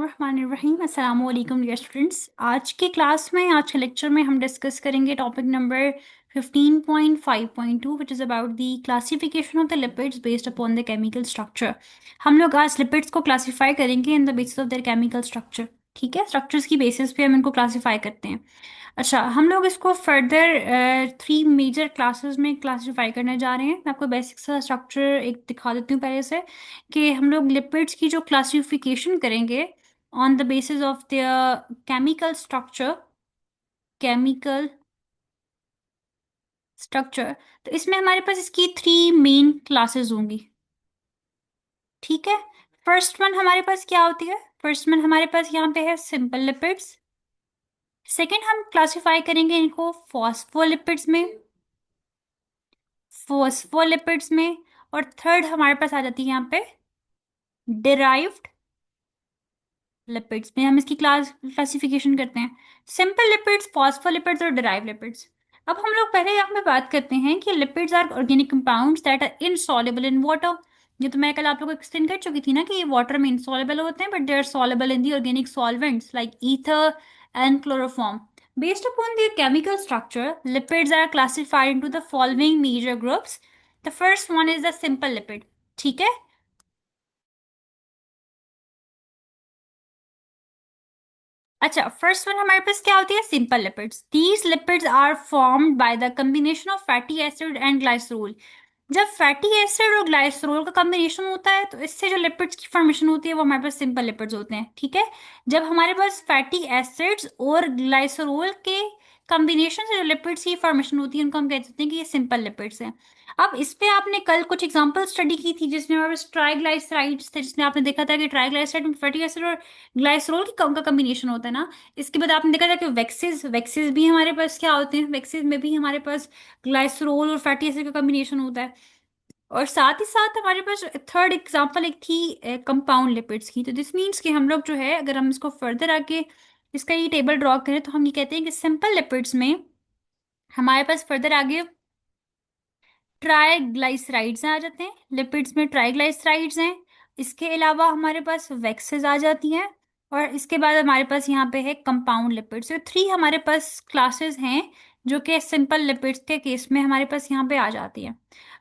बिस्मिल्लाहिर्रहमानिर्रहीम अस्सलाम वालेकुम डियर स्टूडेंट्स। आज के क्लास में आज के लेक्चर में हम डिस्कस करेंगे topic number 15.5.2 which is about the classification of the lipids based upon the chemical structure. हम लोग आज लिपिड्स को क्लासीफाई करेंगे in the basis of their chemical structure. ठीक है, स्ट्रक्चर्स की बेसिस पे हम इनको क्लासीफाई करते हैं। अच्छा, हम लोग इसको फर्दर 3 मेजर क्लासेस में क्लासीफाई करने जा रहे हैं। मैं आपको बेसिक सा स्ट्रक्चर एक दिखा देती हूँ पहले से, कि हम लोग लिपिड्स की जो क्लासिफिकेशन करेंगे on the basis of the chemical structure. Chemical structure, तो इसमें हमारे पास इसकी 3 मेन क्लासेस होंगी। ठीक है, फर्स्ट वन हमारे पास क्या होती है? फर्स्ट वन हमारे पास यहाँ पे है सिंपल लिपिड्स। सेकेंड हम क्लासिफाई करेंगे इनको फॉस्फोलिपिड्स में, फोस्फोलिपिड्स में। और थर्ड हमारे पास आ जाती है यहाँ पे डिराइव्ड लिपिड्स में। हम इसकी क्लासिफिकेशन करते हैं सिंपल लिपिड्स, फॉस्फोलिपिड्स और डिराइव लिपिड्स। अब हम लोग पहले यहाँ पे बात करते हैं कि lipids are organic compounds that are insoluble in water. ये तो मैं कल आप लोगों को एक्सप्लेन कर चुकी थी ना कि ये वाटर में इनसॉल्युबल होते हैं, but they are soluble in the organic solvents like ether and chloroform. Based upon their chemical structure, lipids are classified into the following major groups. The first one is the simple lipid. ठीक है, अच्छा, first one हमारे पास क्या होती है? Simple lipids. These lipids are formed by the combination of fatty acid and glycerol. जब fatty acid और ग्लाइसरोल का कॉम्बिनेशन होता है तो इससे जो लिपिड्स की फॉर्मेशन होती है वो हमारे पास सिंपल लिपिड्स होते हैं। ठीक है, जब हमारे पास फैटी एसिड्स और ग्लाइसरोल के कॉम्बिनेशन से जो लिपिड्स की फॉर्मेशन होती है उनको हम कहते हैं कि ये सिंपल लिपिड्स हैं। अब इस पे आपने कल कुछ एग्जांपल स्टडी की थी जिसमें हमारे पास ट्राइग्लाइसराइड्स थे, जिसमें आपने देखा था कि ट्राइग्लाइसराइड में फैटी एसिड और ग्लाइसरोल की का कॉम्बिनेशन होता है ना। इसके बाद आपने देखा था कि वैक्सीज वैक्सीज भी हमारे पास क्या होते हैं? वैक्सीज में भी हमारे पास ग्लाइसरोल और फैटी एसिड का कॉम्बिनेशन होता है। और साथ ही साथ हमारे पास थर्ड एग्जांपल एक थी कंपाउंड लिपिड्स की। तो दिस मीन्स कि हम लोग जो है, अगर हम इसको फर्दर आके इसका ये टेबल ड्रॉ करें तो हम ये कहते हैं कि सिंपल लिपिड्स में हमारे पास फर्दर आगे ट्राइग्लाइसराइड्स आ जाते हैं। लिपिड्स में ट्राइग्लाइसराइड्स हैं। इसके अलावा हमारे पास वैक्सेस आ जाती हैं। और इसके बाद हमारे पास यहाँ पे है कंपाउंड लिपिड्स। तो 3 हमारे पास क्लासेस हैं जो कि सिंपल लिपिड्स के केस में हमारे पास यहाँ पे आ जाती है।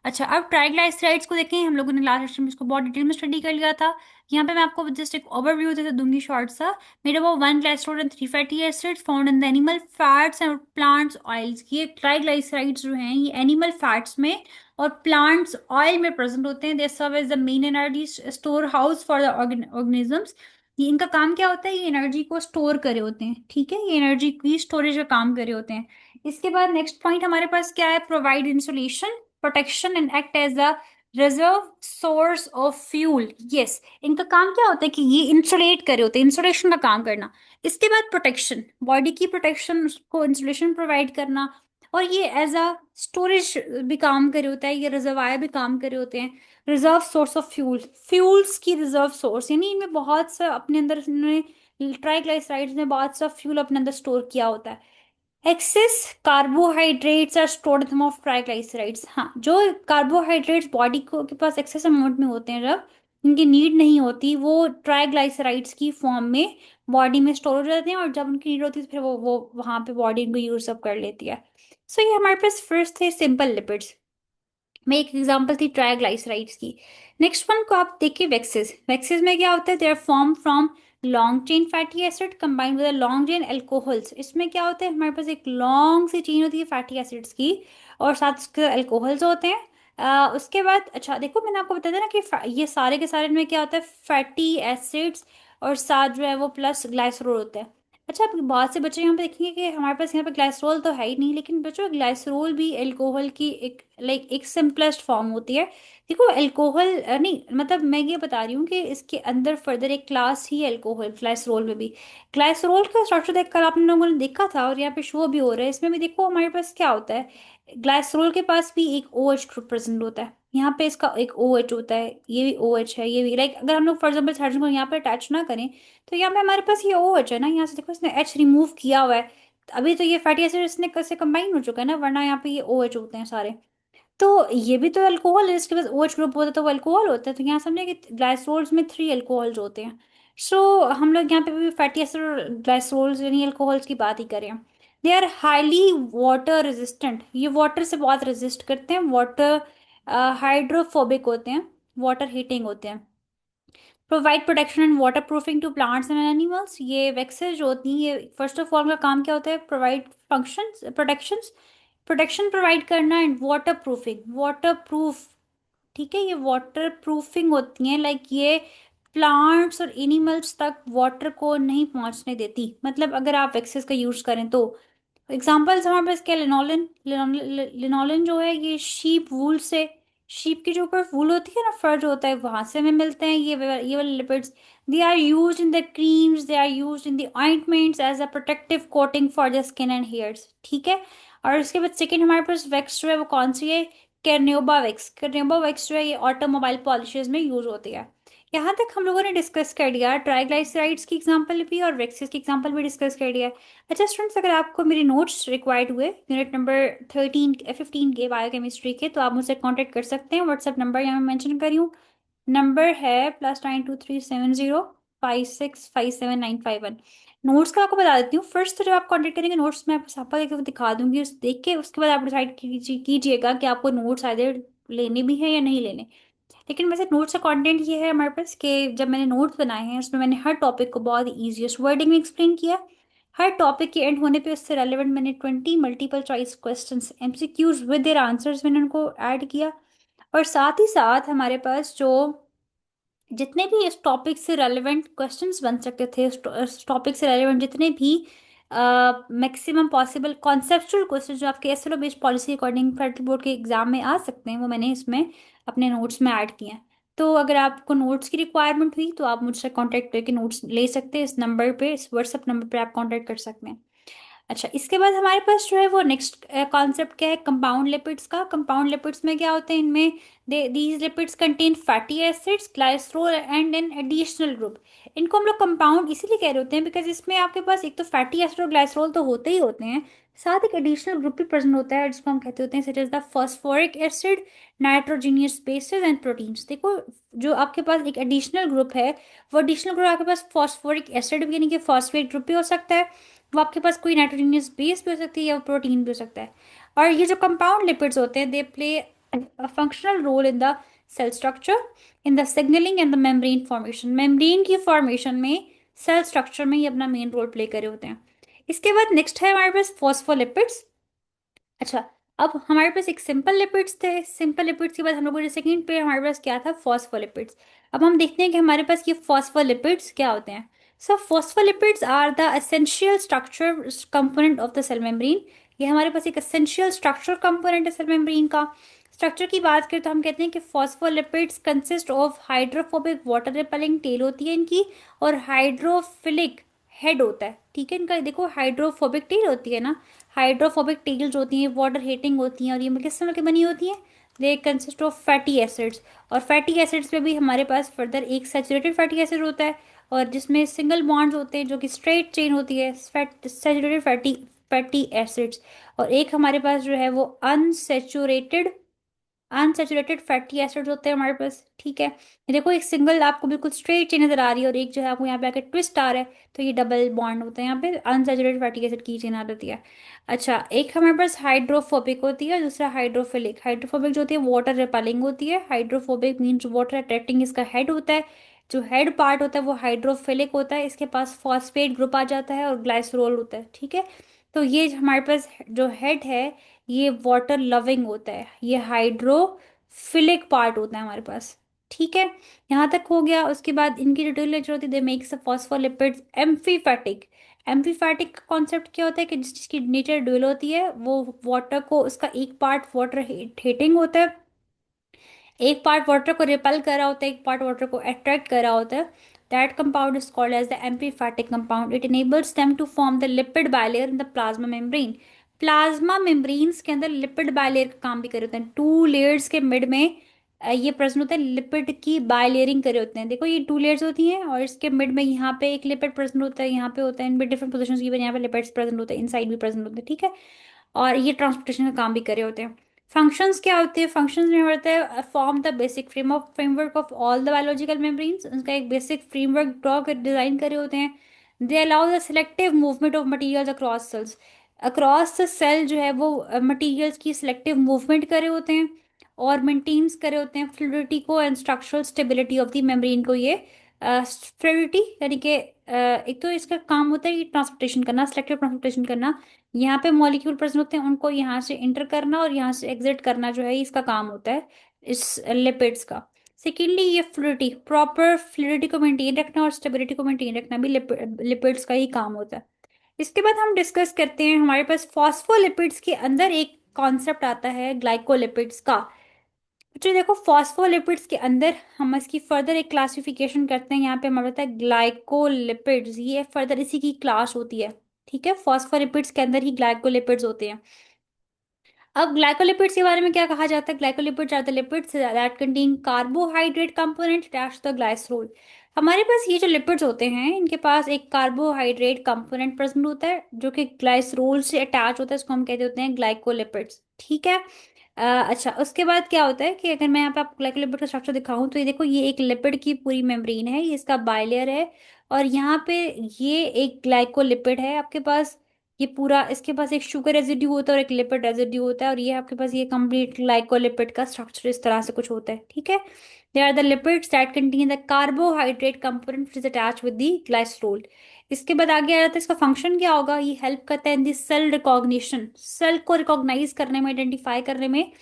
अच्छा, अब ट्राइग्लाइसराइड्स को देखें। हम लोगों ने लास्ट सेशन में इसको बहुत डिटेल में स्टडी कर लिया था। यहाँ पे मैं आपको जस्ट एक ओवरव्यू दे दूंगी शॉर्ट सा। मेरे वो 1 glycerol and 3 fatty acids found in the animal fats and plants oils. ये ट्राइग्लाइसराइड्स जो हैं ये एनिमल फैट्स में और प्लांट्स ऑयल में प्रेजेंट होते हैं। They serve as the main energy storehouse for the organisms. ये इनका काम क्या होता है? ये एनर्जी को स्टोर करे होते हैं। ठीक है, ये एनर्जी की स्टोरेज का काम करे होते हैं। इसके बाद नेक्स्ट पॉइंट हमारे पास क्या है? Provide insulation, protection and act as the reserve source of fuel. Yes, इनका काम क्या होता है कि ये इंसुलेट करे होते हैं, इंसुलेशन का काम करना। इसके बाद प्रोटेक्शन, बॉडी की प्रोटेक्शन, को इंसुलेशन प्रोवाइड करना। और ये एज अ स्टोरेज भी काम करे होता है, ये रिजर्वायर भी काम करे होते हैं। Reserve source of fuel, fuels की रिजर्व सोर्स, यानी इनमें बहुत सा अपने अंदर इन्होंने ट्राइग्लाइसराइड्स में बहुत सा फ्यूल अपने अंदर स्टोर किया होता है। Excess carbohydrates are stored in of triglycerides. हाँ, जो कार्बोहाइड्रेट्स बॉडी को के पास एक्सेस अमाउंट में होते हैं, जब इनकी नीड नहीं होती, वो ट्राइग्लाइसराइड्स की फॉर्म में बॉडी में स्टोर हो जाते हैं। और जब उनकी नीड होती है तो फिर वो वहां पे बॉडी इनको यूज अप कर लेती है। सो ये हमारे पास फर्स्ट थे सिंपल लिपिड्स में, एक एग्जांपल थी ट्राइग्लाइसराइड्स की। नेक्स्ट वन को आप देखिए वैक्सेस। वैक्सेस में क्या होता है? They are form from long chain fatty acid combined with long chain alcohols. इसमें क्या होता है? हमारे पास एक लॉन्ग सी चेन होती है फैटी एसिड्स की और साथ उसके अल्कोहल्स होते हैं। उसके बाद अच्छा देखो, मैंने आपको बताया था ना कि ये सारे के सारे में क्या होता है? फैटी एसिड्स और साथ जो है वो प्लस ग्लाइसरोल होता है। अच्छा, आप बहुत से बच्चे यहाँ पे देखेंगे कि हमारे पास यहाँ पे ग्लाइसरोल तो है ही नहीं, लेकिन बच्चों ग्लाइसरोल भी अल्कोहल की एक एक सिंपलेस्ट फॉर्म होती है। देखो अल्कोहल नहीं, मतलब मैं ये बता रही हूँ कि इसके अंदर फर्दर एक क्लास ही है अल्कोहल, ग्लाइसरोल में भी। ग्लाइसरोल का स्ट्रक्चर देखकर आप लोगों ने देखा था और यहाँ पे शो भी हो रहा है। इसमें भी देखो हमारे पास क्या होता है? ग्लाइसरोल के पास भी एक ओ एच ग्रुप प्रेजेंट होता है। यहाँ पे इसका एक ओ एच होता है, ये भी ओ एच है, ये भी। लाइक अगर हम लोग फॉर एग्जाम्पल हाइड्रोजन को यहाँ पे अटैच ना करें तो यहाँ पे हमारे पास ये ओ एच है ना, यहाँ से देखो इसने एच रिमूव किया हुआ है। अभी तो ये फैटी एसिड इसने कैसे कंबाइन हो चुका है ना, वरना यहाँ पे ये ओ एच होते हैं सारे। तो ये भी तो अल्कोहल है, इसके पास ओ एच ग्रुप होता है तो वो अल्कोहल होता है। तो यहाँ समझे कि ग्लाइसरोल्स में 3 अल्कोहल्स होते हैं। सो हम लोग यहाँ पे भी फैटी एसिड और ग्लाइसरोल्स यानी अल्कोहल्स की बात ही करें, they are highly water resistant, ये वाटर से बहुत रेजिस्ट करते हैं, वाटर हाइड्रोफोबिक होते हैं, वाटर हीटिंग होते हैं, provide protection and water proofing to plants and animals. ये वैक्सेस जो होती हैं ये फर्स्ट ऑफ ऑल का काम क्या होता है, provide function protection, protection provide करना and water proofing, waterproof, ठीक है, ये वाटर प्रूफिंग होती हैं, लाइक ये प्लांट्स और एनिमल्स तक वाटर को नहीं पहुंचने देती, मतलब अगर आप वैक्सेस का यूज करें तो। एग्जाम्पल्स हमारे पास क्या, लिनोलिन, लिनोलिन जो है ये शीप वूल से, शीप की जो ऊपर वूल होती है ना, फर जो होता है वहां से हमें मिलते हैं ये वाले lipids. They are use in the creams, they are use in the ointments as a protective coating for the skin and hairs, ठीक है। और उसके बाद सेकेंड हमारे पास वैक्स जो है वो कौन सी है, कैर्नियोबा वैक्स, कैर्नियोबा वैक्स जो है ये ऑटोमोबाइल पॉलिशेज में यूज होती है। यहाँ तक हम लोगों ने डिस्कस कर लिया ट्राइग्लाइसराइड्स की एग्जांपल भी और वैक्सेस की एग्जांपल भी डिस्कस कर लिया है। अच्छा स्टूडेंट्स, अगर आपको मेरे नोट्स रिक्वायर्ड हुए यूनिट नंबर 15 के बायोकेमिस्ट्री के, तो आप मुझसे कांटेक्ट कर सकते हैं। व्हाट्सएप नंबर यहाँ मैं मेंशन करी हूँ, नंबर है +923705657951। नोट्स का आपको बता देती हूँ, फर्स्ट तो जब आप कांटेक्ट करेंगे नोट्स मैं आपको सापा करके दिखा दूंगी, उस देख के उसके बाद आप डिसाइड कीजिएगा कि आपको नोट्स आधे लेने भी हैं या नहीं लेने। लेकिन वैसे नोट्स का कंटेंट ये है हमारे पास कि जब मैंने नोट्स बनाए हैं उसमें मैंने हर टॉपिक को बहुत ईजीएस्ट वर्डिंग में एक्सप्लेन किया। हर टॉपिक के एंड होने पे उससे रेलेवेंट मैंने 20 multiple choice questions MCQs with their answers मैंने उनको ऐड किया। और साथ ही साथ हमारे पास जो जितने भी इस टॉपिक से रेलेवेंट क्वेश्चंस बन सकते थे, इस टॉपिक से रेलेवेंट जितने भी मैक्सिमम पॉसिबल कॉन्सेप्चुअल क्वेश्चन जो आपके SLO based policy according federal board के एग्जाम में आ सकते हैं, वो मैंने इसमें अपने नोट्स में ऐड किए हैं। तो अगर आपको नोट्स की रिक्वायरमेंट हुई तो आप मुझसे कांटेक्ट करके नोट्स ले सकते हैं, इस नंबर पे, इस व्हाट्सएप नंबर पे आप कांटेक्ट कर सकते हैं। अच्छा, इसके बाद हमारे पास जो है वो नेक्स्ट कॉन्सेप्ट क्या है, कंपाउंड लिपिड्स का। कंपाउंड लिपिड्स में क्या होते हैं, इनमें these lipids contain fatty acids, glycerol and an additional group. इनको हम लोग कंपाउंड इसीलिए कह रहे होते हैं बिकॉज इसमें आपके पास एक तो फैटी एसिड और ग्लाइसरोल तो होते ही होते हैं, साथ एक एडिशनल ग्रुप भी प्रेजेंट होता है जिसको हम कहते होते हैं such as the phosphoric acid, nitrogenous bases and proteins. देखो, जो आपके पास एक एडिशनल ग्रुप है, वो एडिशनल ग्रुप आपके पास फॉस्फोरिक एसिड यानी कि फॉस्फेट ग्रुप भी हो सकता है, वो आपके पास कोई नाइट्रोजनियस बेस भी हो सकती है या प्रोटीन भी हो सकता है। और ये जो कंपाउंड लिपिड्स होते हैं they play a functional role in the cell structure, in the signalling and the membrane formation, membrane की फॉर्मेशन में, सेल स्ट्रक्चर में ये अपना मेन रोल प्ले करे होते हैं। इसके बाद नेक्स्ट है हमारे पास फॉस्फोलिपिड्स। अच्छा, अब हमारे पास एक सिंपल लिपिड्स थे, सिंपल लिपिड्स के बाद हम लोगों ने सेकंड पे हमारे पास क्या था, फॉस्फोलिपिड्स। अब हम देखते हैं कि हमारे पास ये फॉस्फोलिपिड्स क्या होते हैं। So phospholipids are the essential structure component of the cell membrane. ये हमारे पास एक एसेंशियल स्ट्रक्चर कंपोनेंट है सेल मेम्ब्रेन का। स्ट्रक्चर की बात करें तो हम कहते हैं कि phospholipids consist of hydrophobic water repelling tail होती है इनकी, और हाइड्रोफिलिक हेड होता है, ठीक है। इनका देखो हाइड्रोफोबिक टेल होती है ना, हाइड्रोफोबिक टेल्स होती हैं, वाटर हीटिंग होती हैं, और ये किस तरह की बनी होती हैं, they consist of fatty acids. और फैटी एसिड्स में भी हमारे पास फर्दर एक सैचुरेटेड फैटी एसिड होता है, और जिसमें सिंगल बॉन्ड्स होते हैं जो कि स्ट्रेट चेन होती है, सैचुरेटेड फैटी फैटी एसिड्स। और एक हमारे पास जो है वो अनसेचुरेटेड अनसेचुरेटेड फैटी एसिड्स होते हैं हमारे पास, ठीक है। ये देखो, एक सिंगल आपको बिल्कुल स्ट्रेट चेन नजर आ रही है और एक जो है आपको यहाँ पे आके ट्विस्ट आ रहा है, तो ये डबल बॉन्ड होता है, यहाँ पे अनसेचुरेटेड फैटी एसिड की चेन आ जाती है। अच्छा, एक हमारे पास हाइड्रोफोबिक होती है, दूसरा हाइड्रोफिलिक। हाइड्रोफोबिक जो होती है वाटर रिपेलिंग होती है, हाइड्रोफोबिक मीन्स वाटर अट्रैक्टिंग, इसका हेड होता है। जो हेड पार्ट होता है वो हाइड्रोफिलिक होता है, इसके पास फॉस्फेट ग्रुप आ जाता है और ग्लाइसरोल होता है, ठीक है। तो ये हमारे पास जो हेड है ये वाटर लविंग होता है, ये हाइड्रोफिलिक पार्ट होता है हमारे पास, ठीक है। यहाँ तक हो गया। उसके बाद इनकी जो ड्यूल नेचर होती है, दे मेक्स फॉस्फोलिपिड्स एम्फीफैटिक। एम्फीफैटिक का कॉन्सेप्ट क्या होता है कि जिसकी नेचर ड्यूल होती है वो वाटर को, उसका एक पार्ट वाटर हीटिंग होता है, एक पार्ट वाटर को रिपेल कर रहा होता है, एक पार्ट वाटर को अट्रैक्ट कर रहा होता है। That compound is called as the amphipathic compound. It enables them to form the lipid bilayer in the plasma membrane. Plasma membranes के अंदर लिपिड बायलेयर का काम भी करे होते हैं, टू लेयर्स के मिड में ये प्रेजेंट होते हैं, लिपिड की बायलेयरिंग करे होते हैं। देखो, ये टू लेयर्स होती हैं और इसके मिड में यहाँ पे एक लिपिड प्रेजेंट होता है, यहाँ पे होता है, इनमें डिफरेंट पोजिशन की वजह यहाँ पे लिपिड्स प्रेजेंट होते हैं, इनसाइड भी प्रेजेंट होते हैं, ठीक है। और ये ट्रांसपोर्टेशन का काम भी करे होते हैं। फंक्शंस क्या होते हैं? फंक्शंस में होता है form the basic framework of all the biological membranes. उनका एक बेसिक फ्रेमवर्क ड्रॉ कर डिजाइन करे होते हैं। They allow the selective movement of materials across cells. Across the cell जो है वो मटेरियल्स की सिलेक्टिव मूवमेंट करे होते हैं और मेंटेन्स करे होते हैं फ्लूइडिटी को and structural stability of the membrane को। ये फ्लूइडिटी यानी कि एक तो इसका काम होता है ट्रांसपोर्टेशन करना, सिलेक्टिव ट्रांसपोर्टेशन करना। यहाँ पे मॉलिक्यूल प्रेजेंट होते हैं, उनको यहाँ से इंटर करना और यहाँ से एग्जिट करना जो है इसका काम होता है इस लिपिड्स का। सेकेंडली ये फ्लूइडिटी, प्रॉपर फ्लूइडिटी को मेंटेन रखना और स्टेबिलिटी को मेंटेन रखना भी लिपिड्स का ही काम होता है। इसके बाद हम डिस्कस करते हैं हमारे पास फॉस्फोलिपिड्स के अंदर एक कॉन्सेप्ट आता है ग्लाइकोलिपिड्स का। तो देखो फॉस्फोलिपिड्स के अंदर हम इसकी फर्दर एक क्लासिफिकेशन करते हैं। यहाँ पे हमारा होता है ग्लाइकोलिपिड्स, ये फर्दर इसी की क्लास होती है। ठीक है, फॉस्फोलिपिड्स के अंदर ही ग्लाइकोलिपिड्स होते हैं। अब ग्लाइकोलिपिड्स के बारे में क्या कहा जाता है? Glycolipids are the lipids that contain carbohydrate component attached to the glycerol. हमारे पास ये जो लिपिड्स होते हैं इनके पास एक कार्बोहाइड्रेट कंपोनेंट प्रेजेंट होता है जो कि ग्लाइसरोल से अटैच होता है, इसको हम कहते होते हैं ग्लाइकोलिपिड्स। ठीक है। अच्छा, उसके बाद क्या होता है कि अगर मैं यहाँ पे आपको ग्लाइकोलिपिड का स्ट्रक्चर दिखाऊं तो ये देखो, ये एक लिपिड की पूरी मेम्ब्रेन है, ये इसका बाइलेयर है। और यहाँ पे ये एक ग्लाइकोलिपिड है आपके पास। ये पूरा, इसके पास एक शुगर रेजिड्यू होता है और एक लिपिड रेजिड्यू होता है, और ये आपके पास ये कंप्लीट ग्लाइकोलिपिड का स्ट्रक्चर इस तरह से कुछ होता है। ठीक है, they are the lipids that contain the carbohydrate component which is attached with the glycerol. इसके बाद आगे आ जाता है इसका फंक्शन क्या होगा। ये हेल्प करता है इन दी सेल रिकॉग्निशन, सेल को रिकॉग्नाइज करने में, आइडेंटिफाई करने में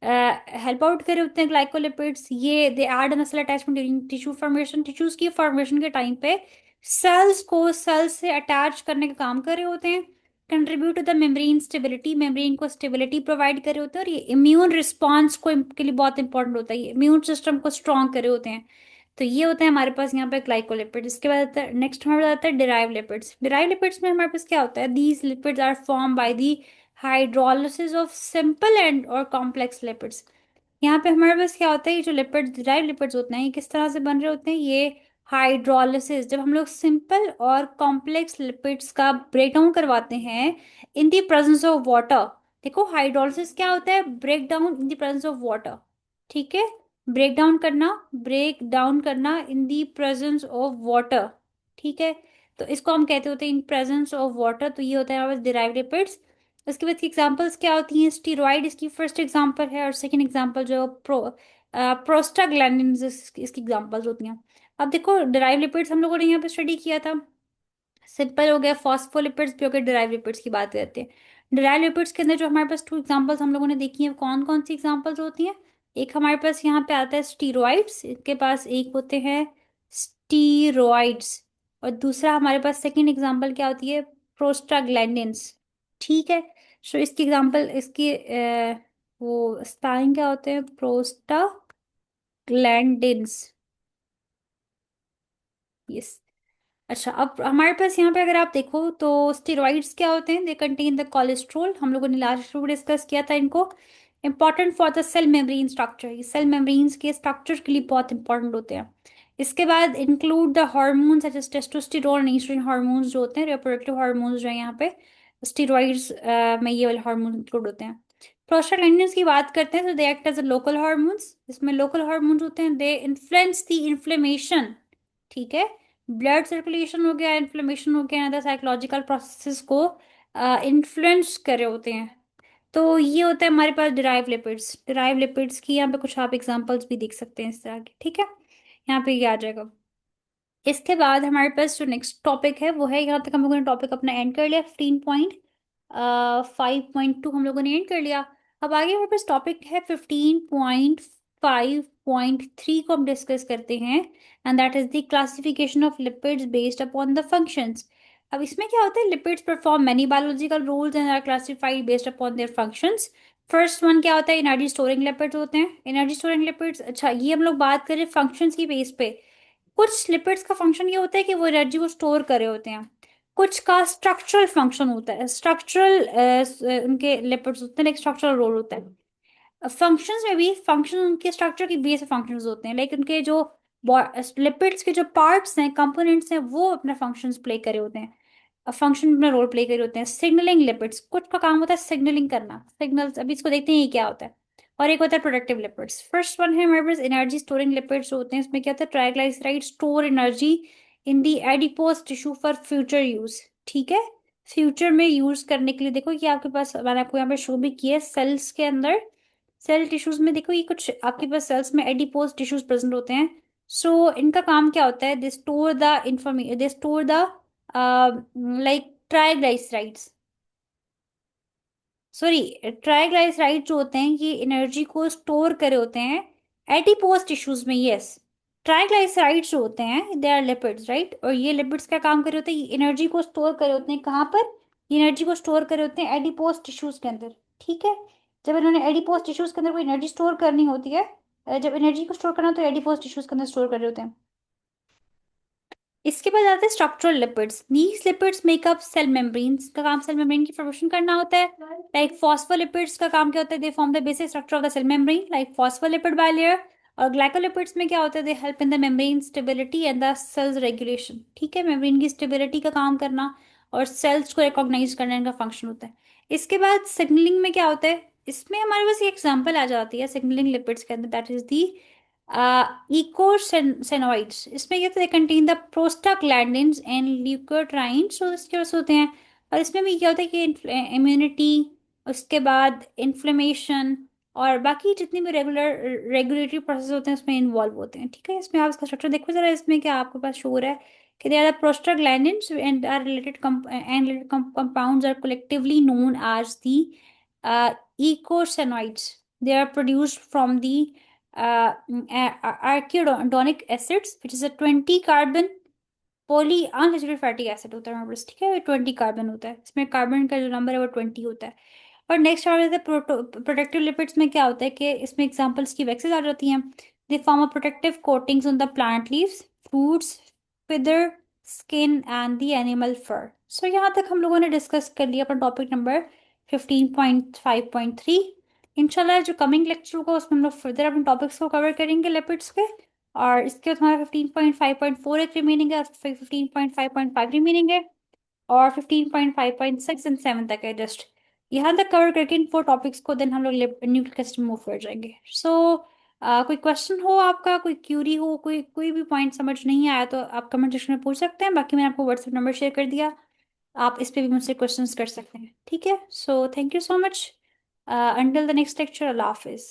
हेल्प आउट करे होते हैं ग्लाइकोलिपिड्स। ये they aid in cell attachment during tissue formation, tissues की फॉर्मेशन के टाइम पे सेल्स को सेल्स से अटैच करने का काम कर रहे होते हैं। Contribute to the membrane stability, membrane को स्टेबिलिटी प्रोवाइड करे होते हैं। और ये इम्यून रिस्पॉन्स को के लिए बहुत इंपॉर्टेंट होता है, ये इम्यून सिस्टम को स्ट्रॉन्ग करे होते हैं। तो ये होता है हमारे पास यहाँ पे ग्लाइकोलिपिड। इसके बाद आता है नेक्स्ट, हमारे पास आता है डिराइव लिपिड्स। डिराइव लिपिड्स में हमारे पास क्या होता है? These lipids are form by the hydrolysis of simple and और कॉम्प्लेक्स लिपिड्स। यहाँ पे हमारे पास क्या होता है, ये जो लिपिड्स, डिराइव लिपिड्स होते हैं, ये किस तरह से बन रहे होते हैं? ये हाइड्रोलिसिस, जब हम लोग सिंपल और कॉम्प्लेक्स लिपिड्स का ब्रेक डाउन करवाते हैं in the presence of water. देखो हाइड्रोलिसिस क्या होता है? Break down in the presence of water. ठीक है, ब्रेक डाउन करना, ब्रेक डाउन करना in the presence of water. ठीक है, तो इसको हम कहते होते हैं इन प्रेजेंस ऑफ वाटर। तो ये होता है हमारे डिराइव लिपिड्स। उसके बाद की एग्जांपल्स क्या होती हैं? स्टीरॉइड इसकी फर्स्ट एग्जांपल है, और सेकंड एग्जांपल जो प्रोस्टाग्लैंडिन्स इसकी एग्जांपल्स होती हैं। अब देखो डिराइव लिपिड्स हम लोगों ने यहाँ पे स्टडी किया था, सिंपल हो गया, फॉस्फोलिपिड्स भी हो गए, डिराइव लिपिड्स की बात करते हैं। डिराइव लिपिड्स के अंदर जो हमारे पास टू एग्जांपल्स हम लोगों ने देखी हैं, कौन कौन सी एग्जांपल्स होती हैं? एक हमारे पास यहाँ पे आता है स्टीरॉइड्स, इनके पास एक होते हैं स्टीरॉइड्स, और दूसरा हमारे पास सेकंड एग्जांपल क्या होती है? प्रोस्टाग्लैंडिन्स। ठीक है, सो इसकी एग्जांपल, इसकी वो स्पेलिंग क्या होते हैं? प्रोस्टाग्लैंडिन्स। यस। अच्छा, अब हमारे पास यहाँ पे अगर आप देखो तो स्टेरॉइड्स क्या होते हैं? दे कंटेन द कोलेस्ट्रॉल, हम लोगों ने लास्ट में डिस्कस किया था इनको। Important for the cell membrane structure, ये सेल मेम्ब्रेन्स के स्ट्रक्चर के लिए बहुत इंपॉर्टेंट होते हैं। इसके बाद include the hormones such as testosterone and estrogen hormones जो होते हैं, रिप्रोडक्टिव हार्मोन्स जो है यहाँ पे स्टेरॉइड्स में ये वाले हार्मोन इंक्लूड होते हैं। प्रोस्टाग्लैंडिन्स की बात करते हैं तो they act as local hormones, इसमें लोकल हार्मोन्स होते हैं, दे इन्फ्लुएंस द इन्फ्लेमेशन। ठीक है, ब्लड सर्कुलेशन हो गया, इन्फ्लेमेशन हो गया, अदर साइकोलॉजिकल प्रोसेसेस को इन्फ्लुएंस कर रहे होते हैं। तो ये होता है हमारे पास डिराइव लिपिड्स। डिराइव लिपिड्स की यहाँ पे कुछ आप एग्जांपल्स भी देख सकते हैं इस तरह के। ठीक है, यहाँ पे ये आ जाएगा। इसके बाद हमारे पास जो नेक्स्ट टॉपिक है वो है, यहाँ तक हम लोगों ने टॉपिक अपना एंड कर लिया, 15.5.2 हम लोगों ने एंड कर लिया। अब आगे हमारे पास टॉपिक है 15.5.3 को हम डिस्कस करते हैं, and that is the classification of lipids based upon the functions. अब इसमें क्या होता है? Lipids perform many biological roles and are classified based upon their functions. First one क्या होता है? एनर्जी स्टोरिंग लिपिड्स होते हैं, एनर्जी स्टोरिंग लिपिड्स। अच्छा, ये हम लोग बात करें फंक्शंस की बेस पे। कुछ लिपिड्स का फंक्शन ये होता है कि वो एनर्जी को स्टोर करे होते हैं, कुछ का स्ट्रक्चरल फंक्शन होता है, स्ट्रक्चरल उनके लिपिड्स होते हैं, एक स्ट्रक्चरल रोल होता है। फंक्शंस में भी फंक्शन उनके स्ट्रक्चर की बेस फंक्शंस होते हैं, लेकिन उनके जो लिपिड्स के जो पार्ट्स हैं, कंपोनेंट्स हैं, वो अपने फंक्शंस प्ले करे होते हैं। फंक्शन अपना रोल प्ले कर रहे होते हैं। सिग्नलिंग लिपिड्स, कुछ का काम होता है सिग्नलिंग करना, सिग्नल्स, अभी इसको देखते हैं ये क्या होता है। और एक होता है प्रोडक्टिव लिपिड्स। फर्स्ट वन है हमारे पास एनर्जी स्टोरिंग लिपिड्स जो होते हैं, इसमें क्या होता है, triglyceride store energy in the adipose tissue for future use. ठीक है, फ्यूचर में यूज करने के लिए। देखो कि आपके पास, मैंने आपको यहाँ पे शो भी किया है, सेल्स के अंदर, सेल टिश्यूज में देखो ये कुछ आपके पास सेल्स में एडिपोज टिश्यूज प्रेजेंट होते हैं। सो इनका काम क्या होता है, they store the information, they store the like triglycerides, sorry, triglyceride जो होते हैं ये एनर्जी को स्टोर करे होते हैं एडिपोज टिश्यूज में। यस, ट्राइग्लिसराइड्स जो होते हैं दे आर लिपिड्स, राइट। और ये लिपिड्स का काम करे होते हैं, ये एनर्जी को स्टोर करे होते हैं कहाँ पर, ये एनर्जी को स्टोर करे होते हैं एडिपोज टिश्यूज के अंदर। ठीक है, जब इन्होंने एडिपोज टिश्यूज के अंदर कोई एनर्जी स्टोर करनी होती है, जब एनर्जी को स्टोर करना हो तो एडिपोज टिश्यूज के अंदर स्टोर कर रहे होते हैं। इसके बाद आते हैं structural lipids. These lipids make up cell membranes, का काम सेल मेम्ब्रेन की फॉर्मेशन करना होता है। लाइक फॉस्फोलिपिड्स का काम क्या होता है, they form the basic structure of the cell membrane, like phospholipid bilayer. और ग्लाइकोलिपिड्स में क्या होता है, they help in the membrane stability and the cell's regulation. ठीक है, मेम्ब्रेन की स्टेबिलिटी का काम करना और सेल्स को रिकॉग्नाइज करना इनका फंक्शन होता है। इसके बाद सिग्नलिंग में क्या होता है, इसमें हमारे पास एक एग्जाम्पल आ जाती है सिग्नलिंग लिपिड्स के अंदर, दैट इज दी ईकोसेनोइड्स। इसमें क्या होता है, contain the prostaglandins and leukotrienes, तो इसके वजह से होते हैं। और इसमें भी क्या होता है कि इम्यूनिटी, उसके बाद इन्फ्लेमेशन और बाकी जितने भी रेगुलेटरी प्रोसेस होते हैं उसमें इन्वॉल्व होते हैं। ठीक है, इसमें आप इसका स्ट्रक्चर देखो जरा, इसमें क्या आपके पास शो हो रहा है कि they are the prostaglandins and are related and related compounds are collectively known as the eicosanoids. They are produced from the arachidonic acids, which is a 20 carbon poly unsaturated fatty acid होता है हमारे पास। ठीक है, 20 carbon होता है इसमें, carbon का जो नंबर है वो 20 होता है। और नेक्स्ट आ जाता है प्रोटेक्टिव लिपिड्स में, क्या होता है कि इसमें एग्जांपल्स की वैक्सीज आ जाती हैं। They form a protective coatings on the plant leaves, fruits, feather, skin and the animal fur. So यहाँ तक हम लोगों ने डिस्कस कर लिया अपना टॉपिक नंबर 15.5.3। इंशाल्लाह जो कमिंग लेक्चर होगा उसमें हम लोग फर्दर अपने टॉपिक्स को कवर करेंगे लिपिड्स के। और इसके बाद हमारा 15.5.4 एक रिमेनिंग है, फिर 15.5.5 रिमेनिंग है, और 15.5.6 एंड 7 तक है जस्ट। यहाँ तक कवर करके इन 4 टॉपिक्स को देन हम लोग न्यूक्लिक एसिड में मूव कर जाएंगे। सो कोई क्वेश्चन हो आपका, कोई क्यूरी हो, कोई कोई भी पॉइंट समझ नहीं आया तो आप कमेंट सेक्शन में पूछ सकते हैं। बाकी मैंने आपको व्हाट्सएप नंबर शेयर कर दिया, आप इस पे भी मुझसे क्वेश्चंस कर सकते हैं। ठीक है, so thank you so much. Until the next lecture, Allah Hafiz.